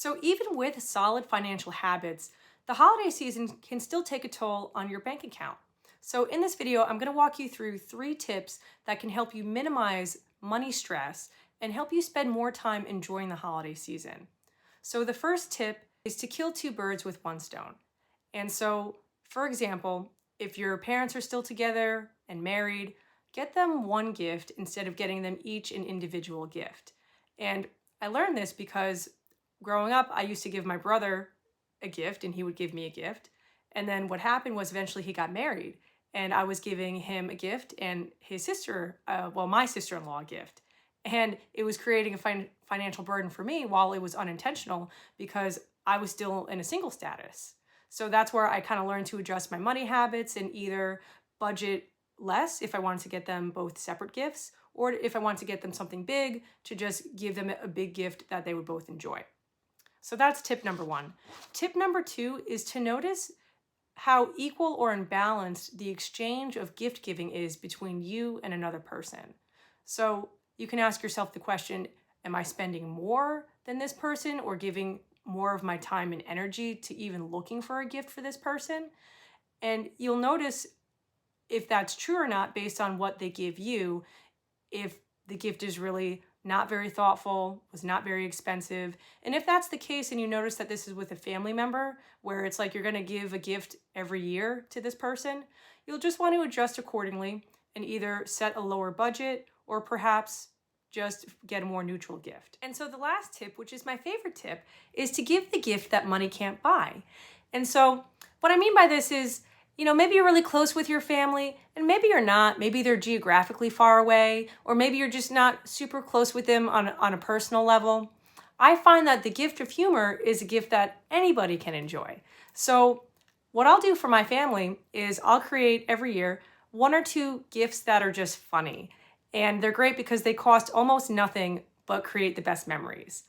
So even with solid financial habits, the holiday season can still take a toll on your bank account. So in this video, I'm going to walk you through 3 tips that can help you minimize money stress and help you spend more time enjoying the holiday season. So the first tip is to kill 2 birds with 1 stone. And so, for example, if your parents are still together and married, get them one gift instead of getting them each an individual gift. And I learned this because growing up, I used to give my brother a gift and he would give me a gift. And then what happened was eventually he got married and I was giving him a gift and his sister, my sister-in-law a gift. And it was creating a financial burden for me while it was unintentional because I was still in a single status. So that's where I kind of learned to adjust my money habits and either budget less if I wanted to get them both separate gifts, or if I wanted to get them something big, to just give them a big gift that they would both enjoy. So that's tip number 1. Tip number 2 is to notice how equal or imbalanced the exchange of gift giving is between you and another person. So you can ask yourself the question, am I spending more than this person or giving more of my time and energy to even looking for a gift for this person? And you'll notice if that's true or not based on what they give you, if the gift is really not very thoughtful, was not very expensive. And if that's the case and you notice that this is with a family member where it's like you're going to give a gift every year to this person, you'll just want to adjust accordingly and either set a lower budget or perhaps just get a more neutral gift. And so the last tip, which is my favorite tip, is to give the gift that money can't buy. And so what I mean by this is, maybe you're really close with your family and maybe you're not. Maybe they're geographically far away, or maybe you're just not super close with them on a personal level. I find that the gift of humor is a gift that anybody can enjoy. So what I'll do for my family is I'll create every year 1 or 2 gifts that are just funny. And they're great because they cost almost nothing but create the best memories.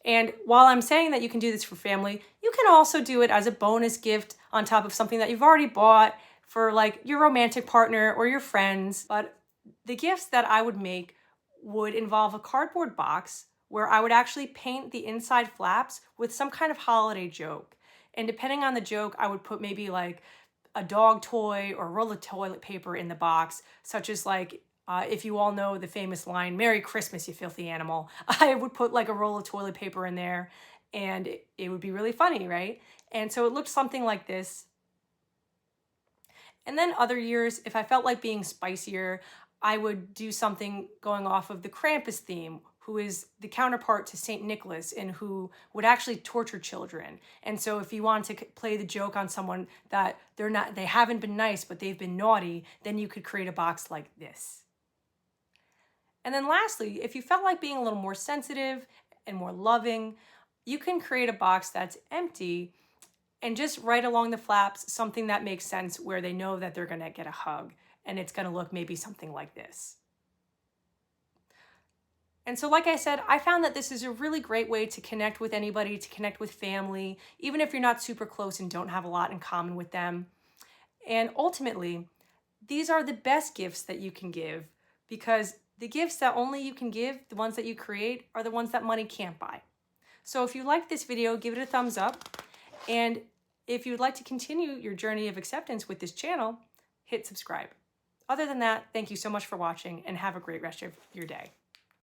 And while I'm saying that you can do this for family, you can also do it as a bonus gift on top of something that you've already bought for like your romantic partner or your friends. But the gifts that I would make would involve a cardboard box where I would actually paint the inside flaps with some kind of holiday joke. And depending on the joke, I would put maybe like a dog toy or a roll of toilet paper in the box, such as like, if you all know the famous line, "Merry Christmas, you filthy animal," I would put like a roll of toilet paper in there and it would be really funny, right? And so it looked something like this. And then other years, if I felt like being spicier, I would do something going off of the Krampus theme, who is the counterpart to St. Nicholas and who would actually torture children. And so if you want to play the joke on someone that they haven't been nice, but they've been naughty, then you could create a box like this. And then lastly, if you felt like being a little more sensitive and more loving, you can create a box that's empty and just write along the flaps something that makes sense where they know that they're gonna get a hug. And it's gonna look maybe something like this. And so like I said, I found that this is a really great way to connect with anybody, to connect with family, even if you're not super close and don't have a lot in common with them. And ultimately, these are the best gifts that you can give because the gifts that only you can give, the ones that you create, are the ones that money can't buy. So if you liked this video, give it a thumbs up. And if you'd like to continue your journey of acceptance with this channel, hit subscribe. Other than that, thank you so much for watching and have a great rest of your day.